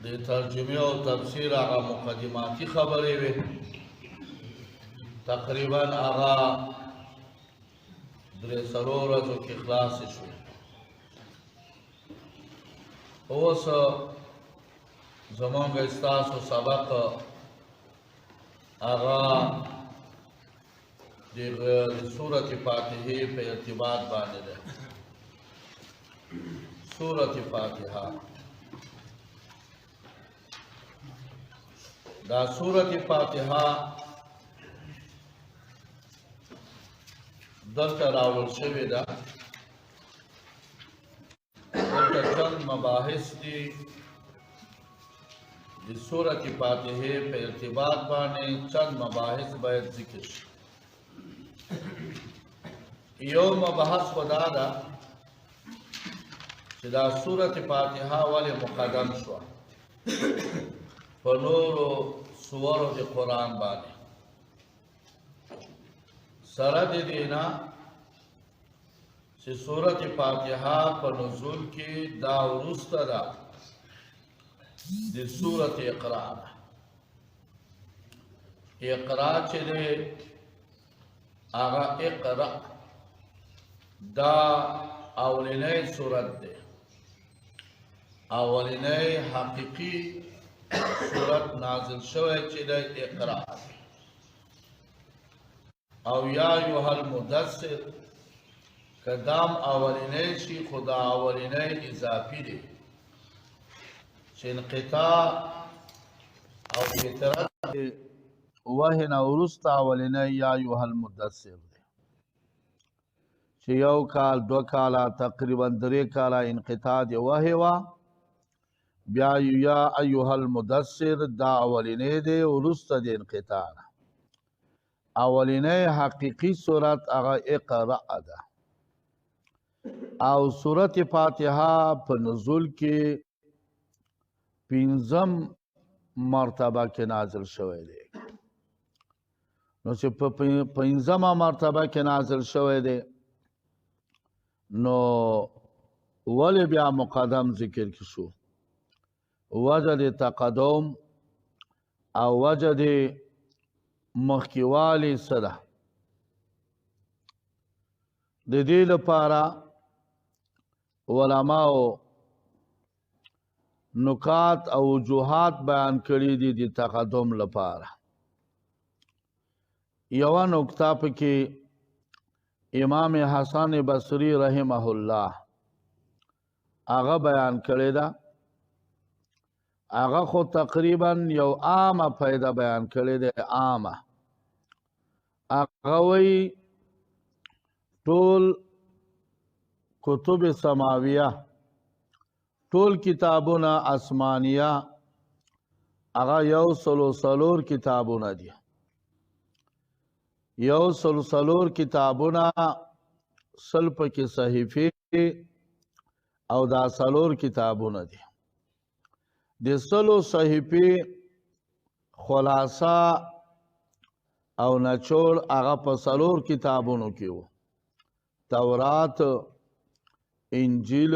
د ترجمه او تفسیر هغه مقدماتي خبرې وي تقریبا هغه درې څلور ورځو کې خلاص شوې اوس زمونږ ستاسو سبق هغه د سورة فاتحه په ارتباط باندې ده سورة فاتحه دا سورة فاتحه دلته راوړل شوې ده دلته چند مباحث دي د سورة فاتحه په ارتباط باندې چند مباحث باید ذکر شي یو مبحث خدا ده چې دا سورة فاتحه ولې مقدم شوه په نورو سورو د قرآن باندې سره د دې نه چې سورة فاتحه په نزول کې دا وروسته ده د سورة اقرا اقرا چې ده هغه اقرا دا اولنی سورت ده اولنی حقیقی سورت نازل شوه چې ده اقرا او یا ایها المدثر کدام اولنی شي خدا اولنی اضافی ده چې انقطاع او فترت وهنا ورستا اولنی یا ایها المدثر ده چې یو کال دو کالا تقریبا درې کالا انقطاع دی وهوا بیا یا ایها المدثر دا اولنی ده ورستا د انقطاع اولنی حقیقی صورت هغه اقرا ده او سورة فاتحه په نزول کې پنځم مرتبه کې نازل شوی دی نو چې په پنځمه مرتبه کې نازل شوی دی نو ولې بیا مقدم ذکر کې شو وجه د تقدم او وجه د مخکیوالی سره د دې لپاره علماء نکات او وجوهات بیان کړي دي د تقدم لپاره یو نقطه پکې امام حسن بصری رحمه الله هغه بیان کړی دا هغه خو تقریبا یو عامه فائدہ بیان کړی دی عامه هغه وی ټول کتب سماویه ټول کتابونه آسمانیه هغه یو سلور کتابونه دي یو سلور کتابونه سل پکې صحیفه او دا سلور کتابونه دي د سلو صحیفه خلاصه او نچول هغه په سلور کتابونو کې وو تورات انجیل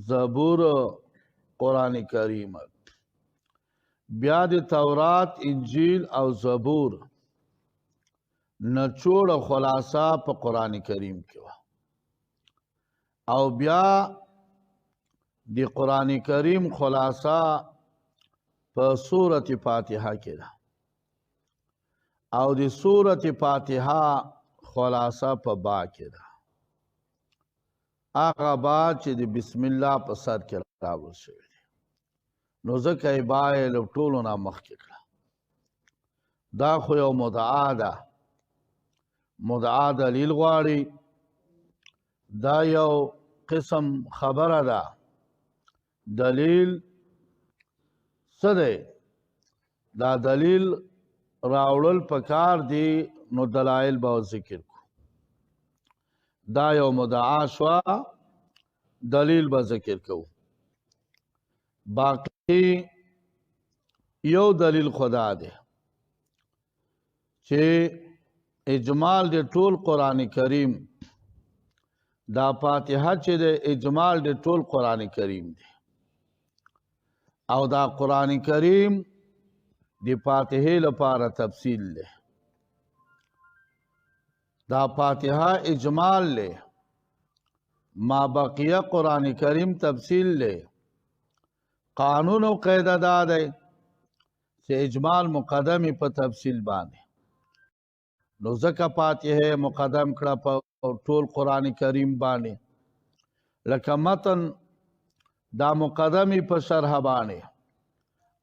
زبور قرآن کریم بیا د تورات انجیل او زبور نچوړ او خلاصه په قرآن کریم کې و او بیا د قرآن کریم خلاصه په سورة فاتحه کې ده او د سورة فاتحه خلاصه په با کې ده هغه با چې د بسم الله په سر کې راوړل شوی دی نو ځکه یې با یې له ټولو نه مخکې کړه دا خو یو مدعا ده مدعا دلیل غواړي دا یو قسم خبره ده دلیل څه دی دا دلیل راوړل پکار دی نو دلایل به ذکر کو دا یو مدعا شوا دلیل به ذکر کو باقی یو دلیل خدا دی چې اجمال د ټول قرآن کریم دا فاتحه چې د اجمال د ټول قرآن کریم دی او دا قرآن کریم دی فاتحه لپاره تفصیل له دا فاتحه اجمال له ما بقیه قرآن کریم تفصیل له قانون و قاعده دا دی چې اجمال مقدم په تفصیل باندې نو ځکه فاتحه مقدم کړه په ټول قرآن کریم باندې لکه متن دا مقدمی په شرح باندې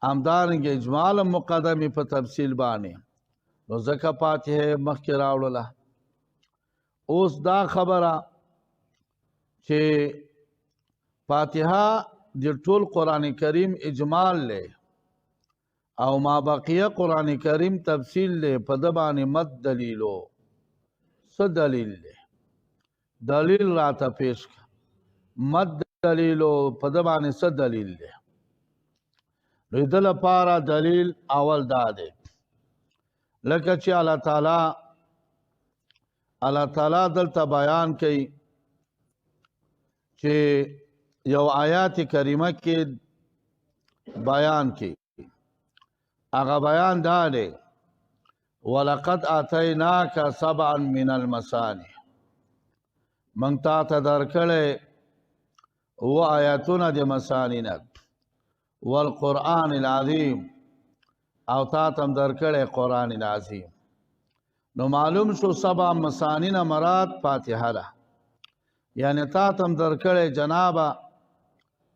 همدارنګه اجمال مقدمی په تفصیل باندې نو ځکه فاتحه مخکې راوړله اوس دا خبره چې فاتحه د ټول قرآن کریم اجمال له او ما بقیه قرآن کریم تفصیل له په د باندې مد دلیلو څه دلیل له دلیل راته پیش مد دلیلو په د باندې څه دلیل له نو د لپاره دلیل اول دا دی لکه چې الله تعالی دلته بیان کوي چې یو آیات کریمه کې بیان کوي هغه بیان دا دی ولقد آتیناک سبعا من المثانی موږ تا ته درکړی و آیاتونه د مثانی نه والقرآن العظیم او تا ته هم درکړی قرآن العظیم نو معلوم شو سبع مثانی نه مراد فاتحه ده یعنی تا ته هم درکړی جنابه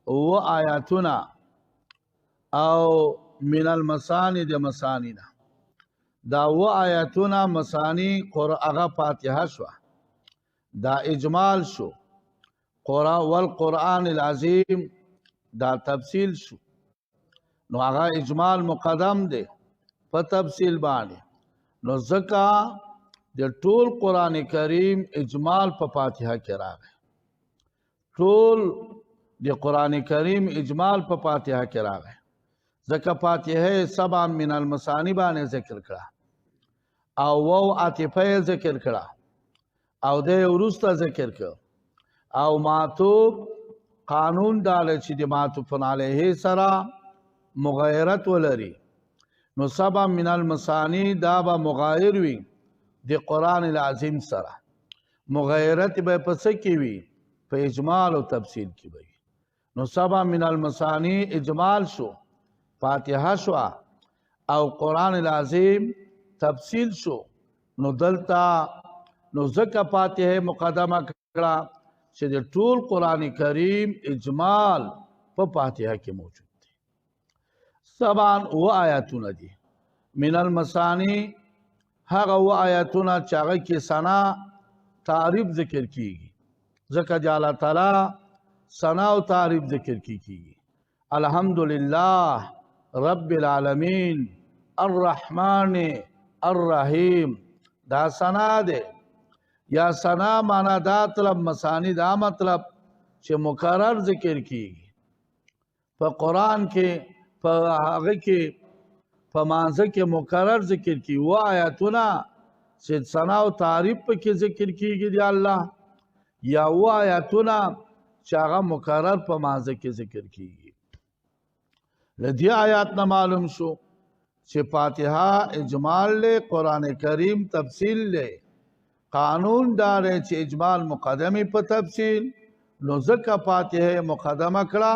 و آیاتونه او من المثانی د مثانی نه دا و آیاتونه مثانی هغه فاتحه شوه دا اجمال شو والقرآن العظیم دا تفصیل شو نو هغه اجمال مقدم دی په تفصیل باندې نو ځکه د ټول قرآن کریم اجمال په فاتحه کې راغی ټول د قرآن کریم اجمال په فاتحه کې راغی ځکه فاتحه سبع من المثانی باندې ذکر کړه او وو عاطفه ذکر کړه او د وروسته ذکر کړه او معطوف قانون داله چې د معطوف علیه سره مغایرت ولري نو سبع من المثانی دا به مغایر وي د قرآن العظیم سره مغایرت به پس کې وي په اجمال او تفصیل کې وي نو سبع من المثانی اجمال شو فاتحه شو او قرآن العظیم تفصیل شو نو دلتا نو ځکه فاتحه مقدمه کړه چې د ټول قرآن کریم اجمال په فاتحه کې موجود دی سبعا و آیاتونه دي من المثانی هغه و آیاتونه چې هغه کې ثنا تعریف ذکر کیږي ځکه چې الله تعالی ثنا او تعریف ذکر کیږي الحمدلله رب العالمین الرحمن الرحیم دا ثنا ده یا ثنا معنا دا طلب مثانی دا مطلب چې مکرر ذکر کیږي په قرآن کې په هغه کې په مانځه کې مکرر ذکر کیږي و آیاتونه چې ثنا او تعریف په کې ذکر کیږي دی الله یا و آیاتونه چې هغه مکرر په مانځه کې ذکر کیږي لدی آیات نه معلوم شو چې فاتحه اجمال له قرآن کریم تفصیل له قانون دار چې اجمال مقدمه په تفصیل نو ځکه فاتحه مقدمه کړه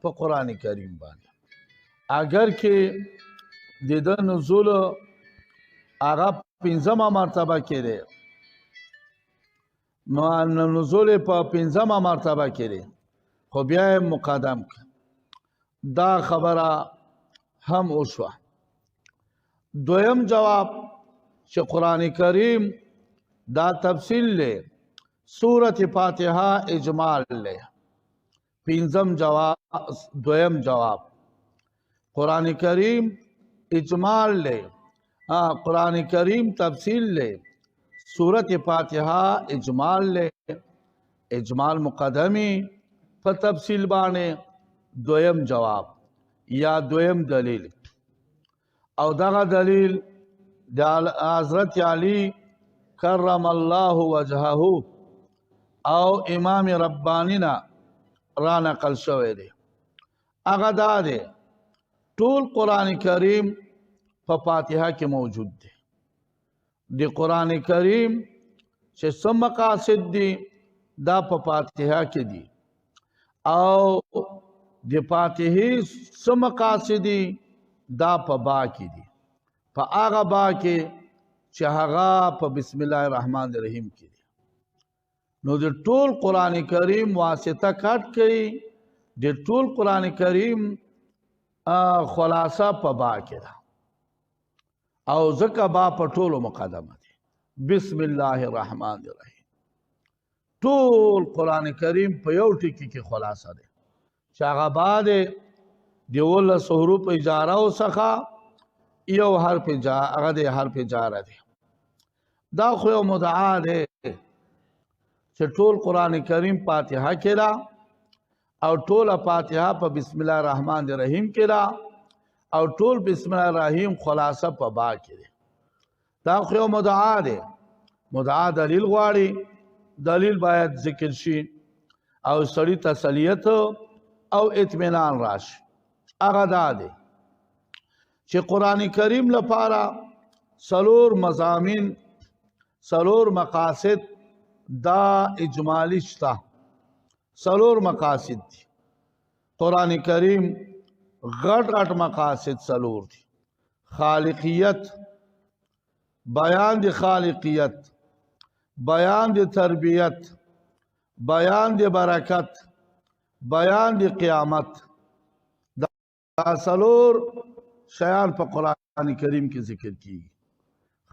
په قرآن کریم باندې اگر کې د نزول هغه پنځمه مرتبه کې دی نزول په پنځمه مرتبه کې دی خو بیا مقدم دا خبره هم وشوه دویم جواب چې قرآن کریم دا تفصیل له سورت فاتحه اجمال له پنځم جواب دویم جواب قرآن کریم اجمال له قرآن کریم تفصیل له سورت فاتحه اجمال له اجمال مقدمی په تفصیل باندې دویم جواب یا دویم دلیل او دغه دلیل د حضرت علی کرم الله وجهه او امام ربانی نا را نقل شوی دی هغه دا دی ټول قرآن کریم په فاتحه کې موجود دی. د قرآن کریم چې څه مقاصد دي دا په فاتحه کې دي، او د فاتحې څه مقاصد دي دا په با کې دي. په هغه با کې چې هغه په بسم الله الرحمن الرحیم کې دي. نو د ټول قرآن کریم واسطه کټ کوي، د ټول قرآن کریم خلاصه په با کې ده، او ځکه با په ټولو مقدمه دی. بسم الله الرحمن الرحیم ټول قرآن کریم په یو ټکي کې خلاصه دی، چې هغه با دی د 11 حروف اجاره څخه یو حرف هغه د حرف جاره دی. دا خو یو مدعا دی چې ټول قرآن کریم فاتحه کې ده، او ټول فاتحه په بسم الله الرحمن الرحیم کې ده، او ټول بسم الله الرحیم خلاصه په با کې ده. دا خو یو مدعا دی. مدعا دلیل غواړي، دلیل باید ذکر شي او سړی تسلیت او اطمینان راشي. هغه دا دی چې قرآن کریم لپاره 4 مضامین 4 مقاصد دا اجمالی شته. 4 مقاصد دي. قرآن کریم غټ مقاصد 4 دي. خالقیت، بیان د خالقیت، بیان د تربیت، بیان د برکت، بیان د قیامت. دا 4 شیان په قرآن کریم کې ذکر کیږي.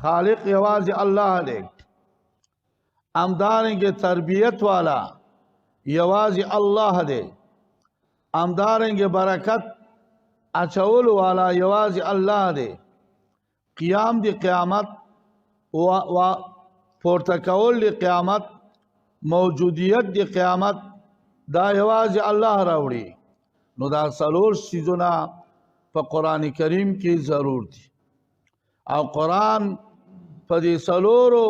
خالق یوازې الله دی، همدارنګه تربیت والا یوازې الله دی، همدارنګه برکت اچول والا یوازې الله دی، قیام دی قیامت و پورته کول دی قیامت، موجودیت دی قیامت دا یوازې الله راوړي. نو دا 4 چیزونه په قرآن کریم کې ضرور دي، او قرآن په دې 4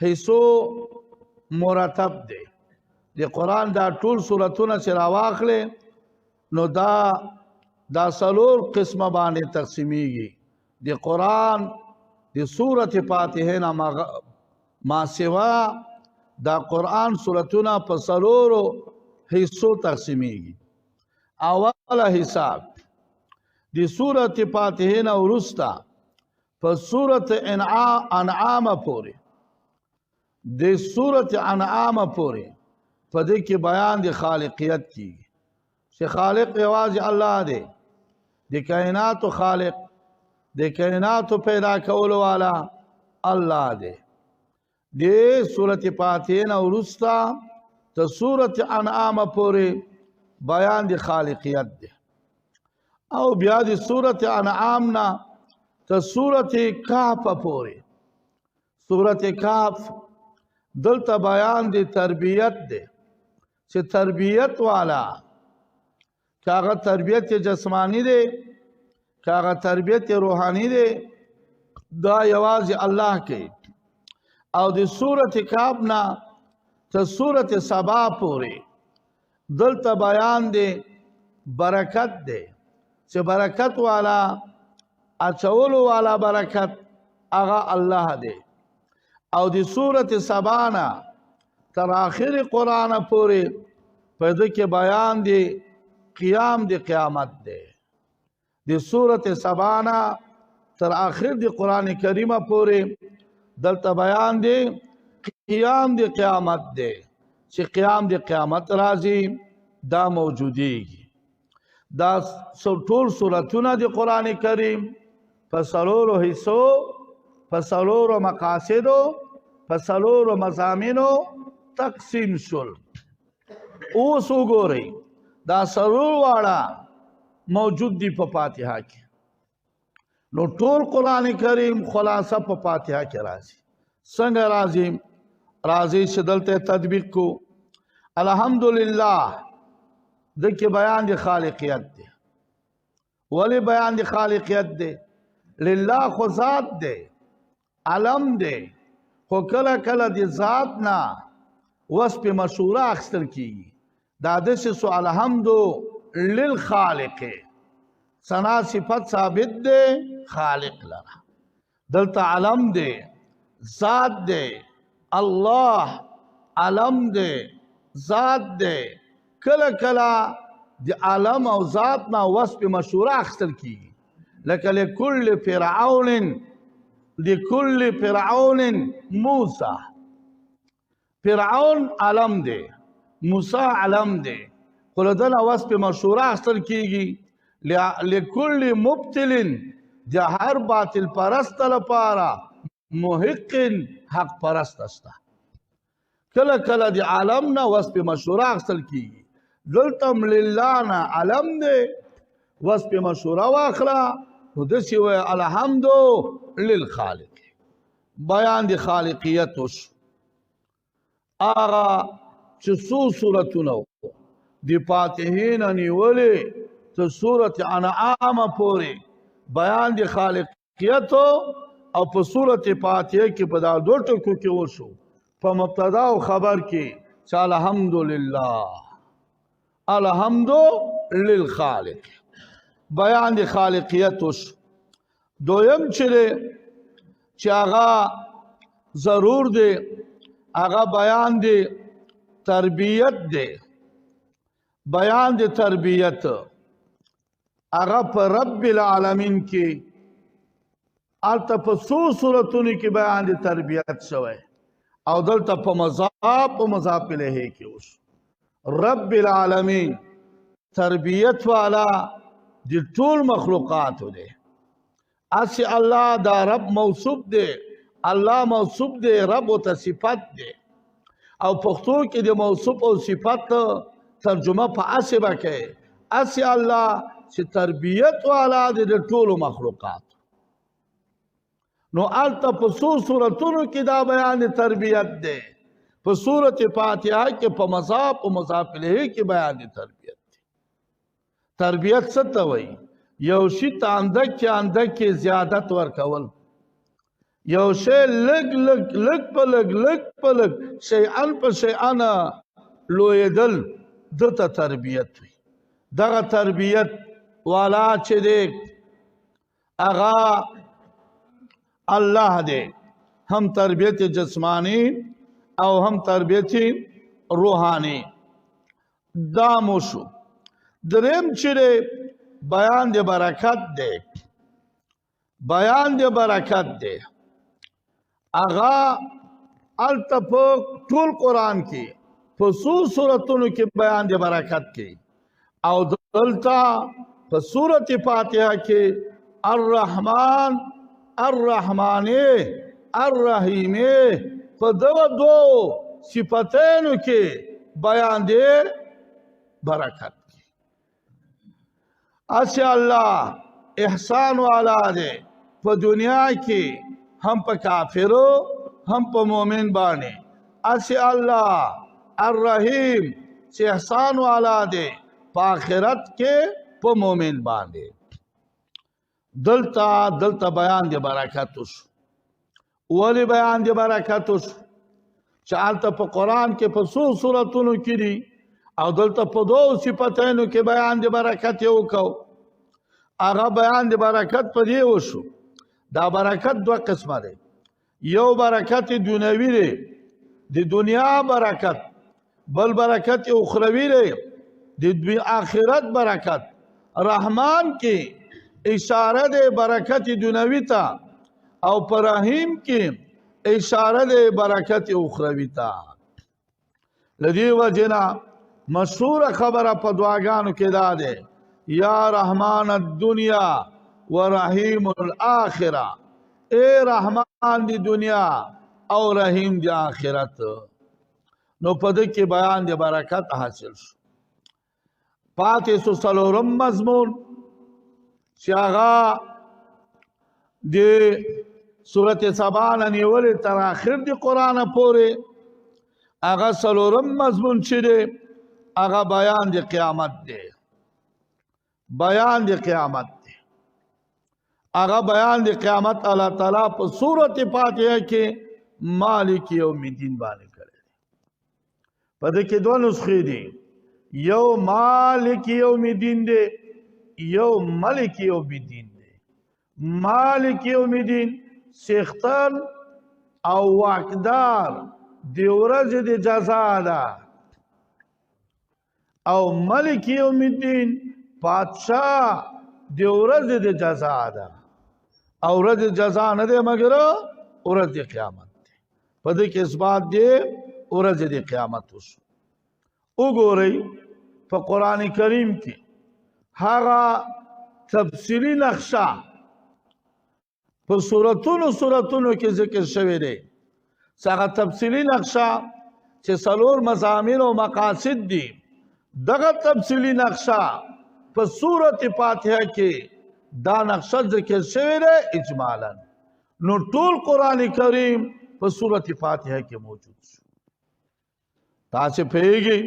حصو مرتب دی. د قرآن دا ټول سورتونه چې راواخلې نو دا 4 قسمه باندې تقسیمیږي. د قرآن د سورت فاتحه نه ما سوا دا قرآن سورتونه په 4 حصو تقسیمیږي. اوله حصہ د سورت فاتحه نه وروسته په سورت انعام پورې، د سورت انعام پورې په دې کې بیان د خالقیت کیږي چې خالق یوازې الله دی، د کائنات خالق، د کائنات پیدا کول والا الله دی. د سورت فاتحه نه وروسته ته سورت انعام پورې بیان د خالقیت دی، او بیا د سورت انعام نه ته سورت کهف پورې. سورت کهف دلته بیان د تربیت دی، چې تربیت والا کاغه تربیت جسمانی دی، کاغه تربیت روحانی دی، دا یوازې الله کوي. او د سورت کهف نه ته سورت سبا پورې دلته بیان دی برکت دی، چې برکت والا اچول والا برکت هغه الله دی. او د سورت سبا نه تر آخر قرآن پورې په دې کې بیان دی قیام دی قیامت دی. د سورت سبا نه تر آخر دی قرآن کریم پورې دلته بیان دی قیام دی قیامت دی، چې قیام دی قیامت راځي دا موجودیږي. دا ټول سورتونه د قرآن کریم په 4 حصو، په 4 مقاصدو، په 4 مضامینو تقسیم شول. اوس وګورئ دا 4 واړه موجود دي په فاتحه کې. نو ټول قرآن کریم خلاصه په فاتحه کې راځي. څنګه راځي؟ راځي چې دلته تطبیق کو الحمدلله دکې بیان د خالقیت دی. ولی بیان د خالقیت دی؟ لله خو ذات دی، علم دی، خو کله کله د ذات نه وصف مشهوره اخیستل کیږي. دا داسې سو الحمد للخالق، ثنا صفت ثابت دے خالق لرا دلتا علم دے ذات دے اللہ علم دے ذات دے کلا کلا دی علم او ذات نا وصف مشهوره اخستل کی لکه لكل فرعون موسى فرعون علم دے موسى علم دے قلدنا وصف مشهوره اخستل کیگی لكل مبتل دی هر باطل پرست لپارا محق حق پرست استا کلا کلا دی عالمنا وصف مشهوره اخستل کیگی دلتم للانا علم دے وصف مشهوره واخلا نو دسی وی الحمدو للخالق بیان دی خالقیتوش آغا چه سو صورتونو دی فاتحین نیولی تو صورت انعام پوری بیان دی خالقیتو او په صورت فاتحه کې په دا دو ټکو کې وشو په مبتدا او خبر کې چې الحمد للخالق بیان دی خالقیتوش دویم چې هغه ضرور دی هغه بیان دی تربیت دی بیان دی تربیت هغه په رب العالمین کې الته په څو صورتونو کې بیان دی تربیت شوی او دلته په مضاف الیه کې اوس رب العالمین تربیت والا دی ټول مخلوقات دی اسی الله دا رب موصوف دی الله موصوف دی رب او صفت دی او پښتو کې د موصوف او صفت ترجمه په اسی وکړي اسی الله چې تربیت والا دی د ټول مخلوقات نو الته په څو سورتونو کې دا بیان تربیت دی په سورت فاتحه کې په مضاف او مضاف الیه کې بیان تربیت دی تربیت څه ته وایي یو شی ته اندک زیادت ورکول یو شی لږ په لږ شیئن په شیئن لویدل دته تربیت وي دغه تربیت والا چې دی هغه الله دے هم تربیت جسمانی او هم تربیت روحانی داموشو دریم چرے بیان دے برکت دے اغا التفق طول قرآن کی فصول صورتونو کی بیان دے برکت کی او دلتا فصورت فاتحہ کی الرحمن الرحیم په دو صفتینو کې بیان دی برکت کی اسی الله احسان والا دی په دنیا کې هم په کافرو هم په مومن باندې اسی الله الرحیم چې احسان والا دی په آخرت کې په مومن باندې دلتا بیان دی برکتوش ولی بیان دی برکتوش چالتا پا قرآن کے پا سو سورتونو کی دی او دلتا پا دو صفتینو کے بیان دی برکت یو کو آغا بیان دی برکت پا دیو شو دا برکت دو قسمه دی یو برکت دنیاوی دی دی دنیا برکت بل برکت اخروی دی دی آخرت برکت رحمان کی اشاره دے برکت دنیوی تا او پر رحیم کی اشاره دے برکت اخروی تا لدی وجنا مشهور خبره په دعاګانو کې دا ده یا رحمان الدنیا و رحیم الاخره اے رحمان دی دنیا او رحیم دی آخرت نو په دې کې بیان دی برکت حاصل شو پاتې سو څلورم مضمون شاغا دی سورت سبا نیولی تر آخر دی قرآن پوری اغا سلورم مضمون چی دی اغا بیان دی قیامت دی اغا بیان دی قیامت اللہ تعالیٰ پا سورت فاتحہ کے مالک یوم الدین بانے کرے پا دکی دو نسخی دی یو مالک یوم الدین دی یو ملک یوم الدین دی مالک یوم الدین څښتن او واکدار د ورځې د جزا ده او ملک یوم الدین بادشاہ د ورځې د جزا ده او ورځ جزا نه دی مګر ورځ د قیامت دی په دې کې اثبات دی ورځ د قیامت وشو وګورئ په قرآن کریم کې هغه تفصیلی نقشه په سورتونو کې ذکر شوی دی هغه تفصیلی نقشه چې څلور مضامین او مقاصد دي دغه تفصیلی نقشه په سورت فاتحه کې دا نقشه ذکر شوی دی اجمالا نو ټول قرآن کریم په سورت فاتحه کې موجود شو تاسو پیږي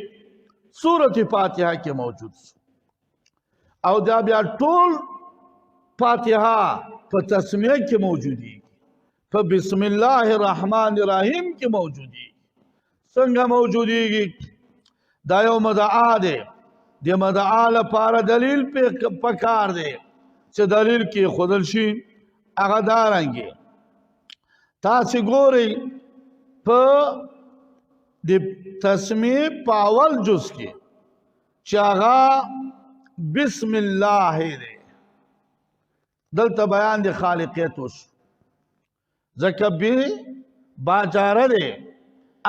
سورت فاتحه کې موجود شو او دا بیا ټول فاتحه په تسمیه کې موجودی په بسم الله الرحمن الرحیم کې موجودی څنګه موجودیږي دا یو مدعا دی د مدعا لپاره دلیل پکار دی چې دلیل کې خودل شي هغه دارنګي تاسو ګورئ په د تسمیه په اول جز کې چې هغه بسم الله دی دلته بیان د خالقیت وشو ځکه به باجاره دی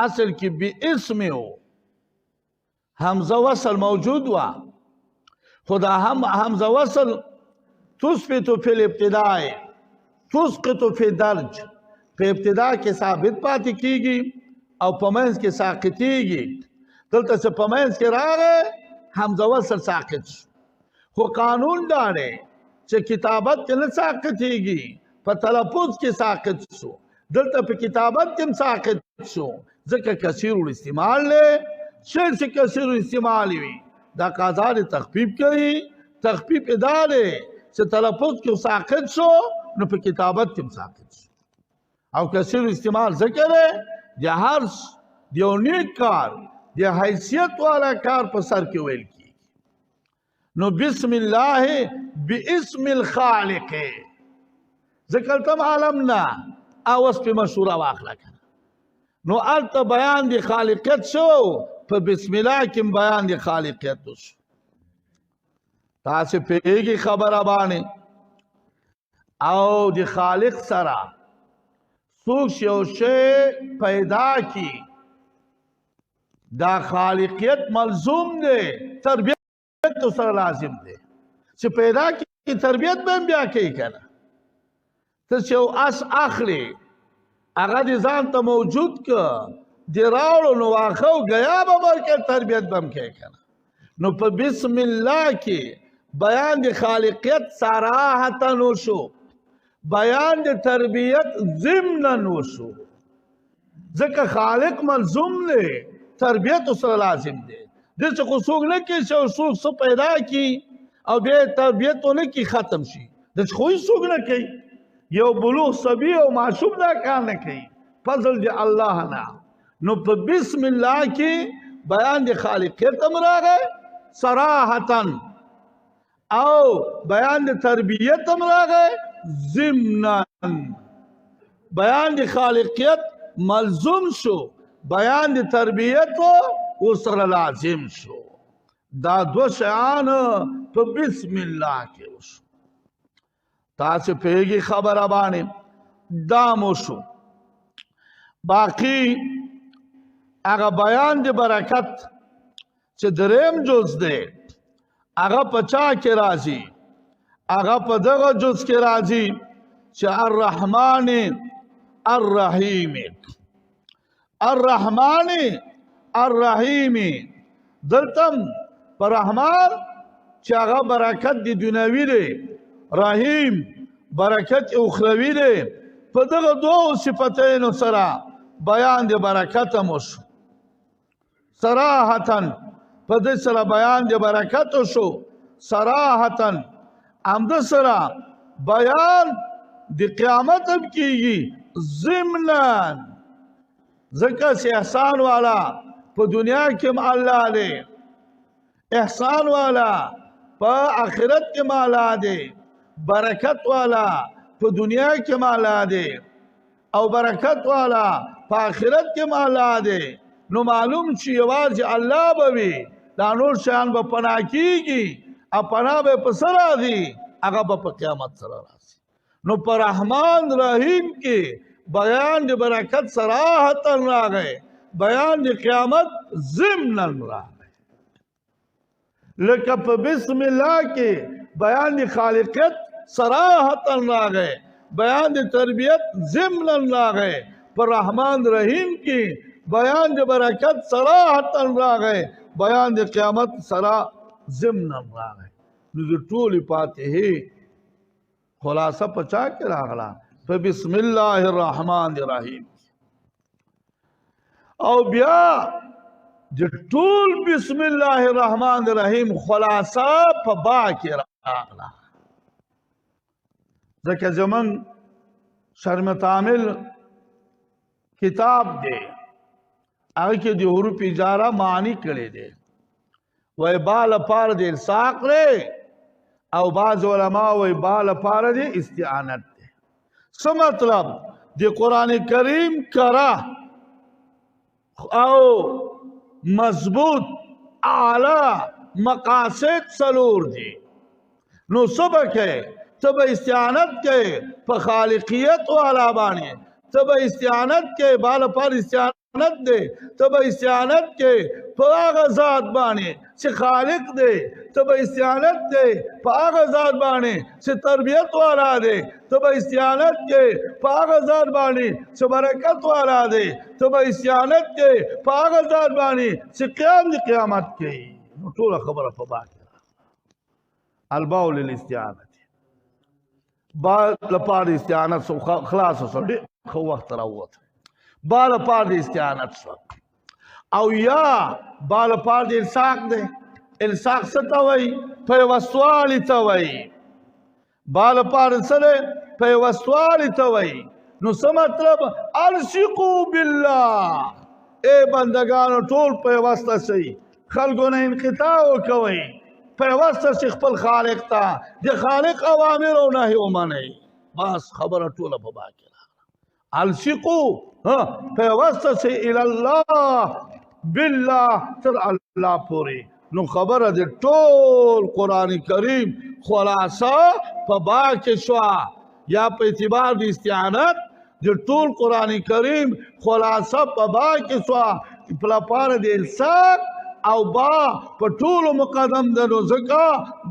اصل کې به اسم و حمزه وصل موجود و خدا هم حمزه وصل تثبت فی الابتداء تسقط فی درج په ابتدا کې ثابت پاتې کیږي او په منځ کې ساقطیږي دلته چې په منځ کې راغی حمزه وصل ساقط خو قانون دا دی چې کتابت کې نه ساقطیږي په تلفظ کې ساقط شو دلته په کتابت کې ساقط شو ځکه کثیر الاستعمال له شی چې کثیر الاستعمال وي دا قضا د تخفیف کوي تخفیف اداره چې تلفظ کې ساقط شو نو په کتابت کې ساقط شو او کثیر استعمال ذکر ہے د هر یو نیک کار د حیثیت والا کار په سر کې ویل کی نو بسم الله باسم الخالق ذکر تم عالمنا اوس په مشوره واخلک نو الته بیان دی خالقیت شو په بسم الله کې بیان دی خالقیت شو تاسو پیږي خبره باندې او دی خالق سره څوک یو شی پیدا کی دا خالقیت ملزوم دی تربیت تو سره لازم دی چې پیدا کی تربیت به بیا کوي کنه ته چې اس اخلي هغه دې ځان ته موجود که دی راوړو نو واخه او غیا به ورکړ تربیت به هم کوي کنه نو په بسم الله کې بیان د خالقیت صراحتا وشو بیان د تربیت ضمنا وشو ځکه خالق ملزوم دی تربیت سره لازم دی د څه خو څوک نه کوي چې څوک څه پیدا کی او بیا تربیت ونه کی ختم شي د خو څوک نه کوي یو بلوغ صبی او معصوم دا کار نه کوي فضل دی الله نه نو په بسم الله کې بیان د خالقیت هم راغی صراحتا او بیان د تربیت هم راغی ضمنا بیان د خالقیت ملزوم شو بیان د تربیت او سره لازم شو دا دو شیان په بسم الله کې وشو تاسو پیږي خبره باندې دا مو شو باقی هغه بیان د برکت چې دریم جز دی هغه په چا کې راځي هغه په دغه جز کې راځي چې الرحمن الرحیم الرحمن الرحیم دلتم پر رحمان چې هغه برکت دی دنیوي دی رحیم برکت اخروی دی په دغه دوه صفتینو سره بیان دی برکت هم شو صراحتا په دې سره بیان دی برکت شو صراحتا امده سره بیان دی قیامت هم کیږي ضمنا ځکه چې احسان والا په دنیا کې هم الله دی احسان والا په آخرت کې مالا دی برکت والا په دنیا کې مالا دی او برکت والا په آخرت کې مالا دی نو معلوم چې یوازې الله به وي دا نور شیان به پناه کېږي او پناه به په څه راځي هغه به په قیامت سره راځي نو په رحمان رحیم کې بیان د برکت صراحتا راغی بیان د قیامت ضمنا راغی لکه په بسم الله کې بیان د خالقیت صراحتا راغی بیان د تربیت ضمنا راغی پر رحمان رحیم کی بیان د برکت صراحتا راغی بیان د قیامت صرا ضمنا راغی نو د ټولې فاتحې خلاصه پچا کې راغله په بسم الله الرحمن الرحیم او بیا د ټول بسم الله الرحمن الرحیم خلاصه په با کې راغله ځکه زمون شرم تعامل کتاب دی هغه کې د حروف اجاره معنی کړي دي وای بال پار د الساق لري او بعض علما وای بال پار د استعانت دی څه مطلب د قران کریم کرا او مضبوط اعلی مقاصد سلور دي نو سبق ہے تب استعانت کے په خالقیت والا باندې تب استعانت کے بال پر استعانت دے تب استعانت کے په هغه ذات باندې چې خالق دے تب استعانت کے په هغه ذات باندې چې تربیت والا دے تب استعانت کے په هغه ذات باندې چې برکت والا دے تب استعانت کے په هغه ذات باندې چې قیامت کې نو ټول خبره په باندې الباء للاستعانت با لپاره استعانت سو خلاص سو خو وخت راووت با لپاره استعانت سو او یا با لپاره الساق ده الساق څه وای په وسوالي ته وای با لپاره سره په وسوالي ته وای نو څه مطلب الشقوا بالله اے بندگانو ټول په واسطه شي خلکو نه انقطاع وکوي پیوسته چې خپل خالق ته د خالق اوامر او نهي ومني بس خبره ټوله په باقي الشقوا پیوسته چې الى الله بالله تر الله پوری نو خبره د ټول قران کریم خلاصه په باقي شو یا په اعتبار د استعانت د ټول قران کریم خلاصه په باقي شو په لپاره د الساق او با پټولو مقدم د روزکا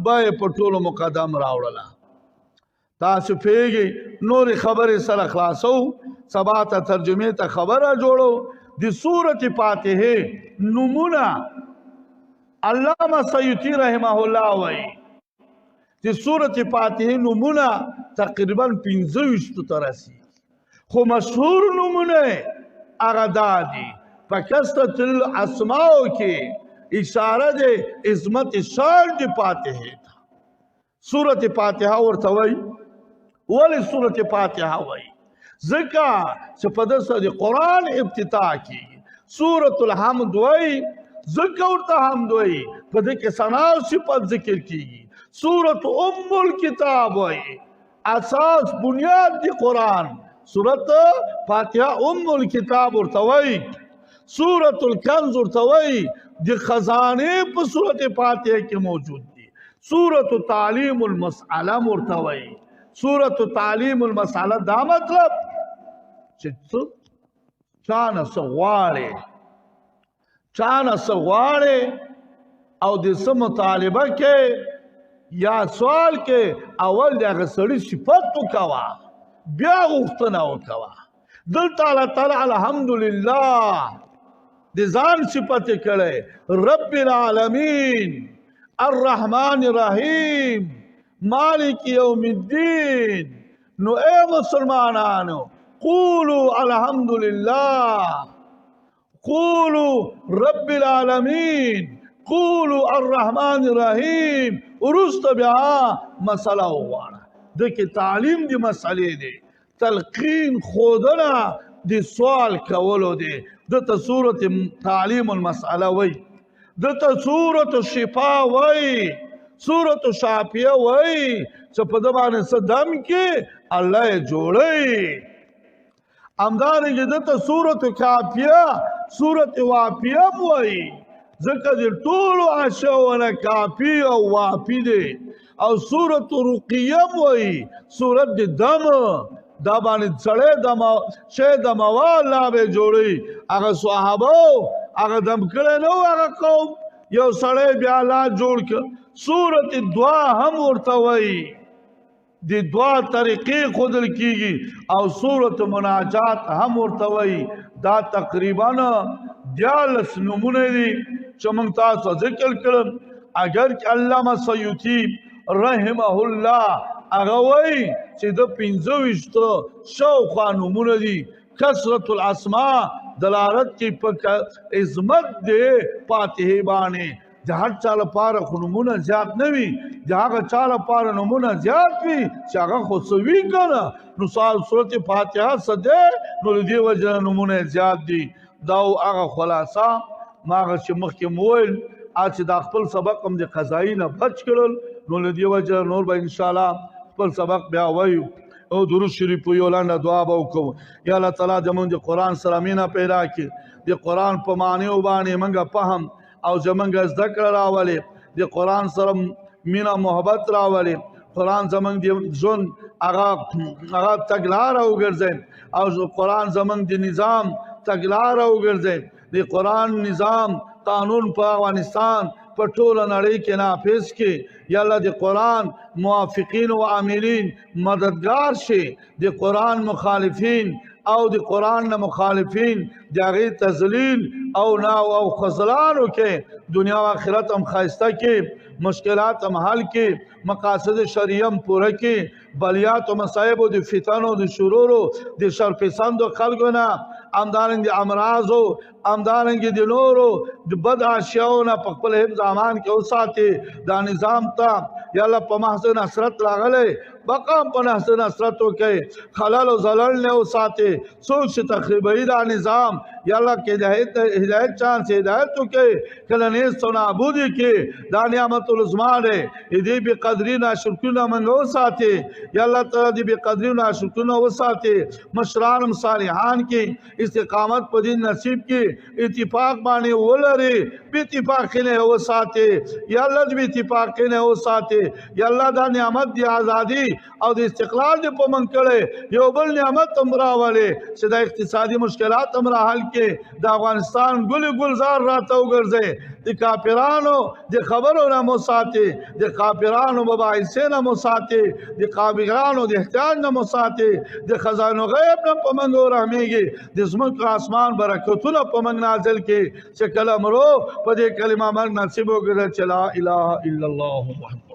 با پټولو مقدم راوړله تاسو پیږي نور خبره سره خلاصو سبا ته ترجمه ته خبره جوړو د سورته فاتحه نمونه علامه سیوطی رحمه الله وای د سورته فاتحه نمونه تقریبا 25 ترسي خو مشهور نمونه هغه دادي فکستت الاسماء کې اشاره ده عظمت شان دی فاتحه سورۃ فاتحه ورته وای ولی سورۃ فاتحه وای ځکه چې په دسه د قران ابتدا کی سورۃ الحمد وای ځکه ورته حمد وای په دې کې ثنا او صفات ذکر کیږي سورۃ ام الکتاب وای اساس بنیاد دی قران سورۃ فاتحه ام الکتاب ورته وای سورۃ الکنز ورته وای د خزانه په سورۃ فاتحه کې موجود دي سورۃ تعلیم المسأله ورته وای سورۃ تعلیم المسأله دا مطلب چې چانه سغواړي او د سم مطالبه کې یا سوال کې اول دغه سړي صفات وکوا بیا غوښتنه وکوا دلته الله تعالی الحمدلله د ځان صفت کړي رب العالمین الرحمن الرحیم مالک یوم الدین نو اے مسلمانانو قولوا الحمدلله قولوا رب العالمین قولوا الرحمن الرحیم ورست بیا مسله وغواړه دغه تعلیم دی مسلې دی تلقین خودنا دی سوال کولو دی دته سورۃ تعلیم المسأله وای دته سورۃ الشفاء وای سورۃ شافیه وای چې په د باندې صدم کې الله یې جوړي امدارنګه دته سورۃ کافیه سورۃ واقعه وای ځکه د ټولو اشونه کافی او واپی دي او سورۃ رقیه وای سورۃ د دم دا باندې سړی دم شه دم والا به جوړي هغه صحابه هغه دم کړي نو هغه قوم یو سړی بیا لا جوړ ک سورۃ دعا هم ورته وای دی دعا طریقې خودل کیږي او سورۃ مناجات هم ورته وای دا تقریبا 14 نمونه دي چې موږ تاسو ذکر کړم اگر چې علامه سیوطی رحمه الله هغه وای چې د 25 شاوخوا نمونه دي کثرت الاسماء دلالت کی په عظمت دی فاتحه باندې د هر چا لپاره خو نمونه زیات نه وي د هغه چا لپاره نمونه زیات وي چې هغه خو څه وي که نه نو سورت فاتحه څه دی نو د دې وجه نه نمونه زیات دي دا هغه خلاصه ما هغه چې مخکې مو وویل چې دا خپل سبق هم د قضایي نه بچ کړل نو له دې وجه نور به انشاءالله خپل سبق بیا وایو او درود شریف یو لنډه دعا به وکړو یا الله تعالی زموږ د قرآن سره مینه پیدا کړي د قرآن په معنیو باندې موږ فهم او زمونږ زده کړه راولي د قرآن سره مینه محبت راولي قرآن زمونږ د ژوند هغه تګلاره وګرځي او قرآن زمونږ د نظام تګلاره وګرځي د قرآن نظام قانون په افغانستان په ټوله نړۍ کې نافذ کړي یا الله د قرآن موافقین او عاملین مددگار شي د قرآن مخالفین او د قرآن نه مخالفین د هغې تذلیل او ناو او خذلانو کې دنیا و آخرت هم ښایسته کې مشکلات هم حل کې مقاصد شرعیه هم پوره کې بلیات و مصایب و د فتن و د شرورو د شرپسند و خلکو نه همدارنګه د امراضو همدارنګه د نورو د بد اشیاو نه په خپل حفظ امان کې وساتي دا نظام ته یا الله په محض نصرت راغلی بقام په محض نصرت وکړي خلل و زلل نه وساتي څوک چې تخریبوي دا نظام یا الله کې هدایت چانس هدایت وکړي کله نیست و نابودي کې دا نعمت العظما دی دې بې قدري ناشکرونه موږ وساتي یا الله تعالی دې بې قدري ناشکرونه وساتي مشران صالحان کې استقامت په دین نصیب کې اتفاق باندې ولري بې اتفاق نه وساتي یا الله دې بې اتفاق نه وساتي یا الله دا نعمت دی آزادي او د استقلال دې په من کړي یو بل نعمت هم راولي چې د اقتصادي مشکلات هم حل کې د افغانستان ګل گلزار راته وګرځي د کافرانو د خبرو نه مو ساتي د کافرانو مباحثې نه مو ساتي د کافرانو د احتیاج نه مو ساتي د خزانو غیب نه په موږ ورحمېږي د ځمکو اسمان برکتونه په موږ نازل کړي چې کله مرو په دې کلمه مرګ نصیب وګرځي چې لا اله الا الله محمد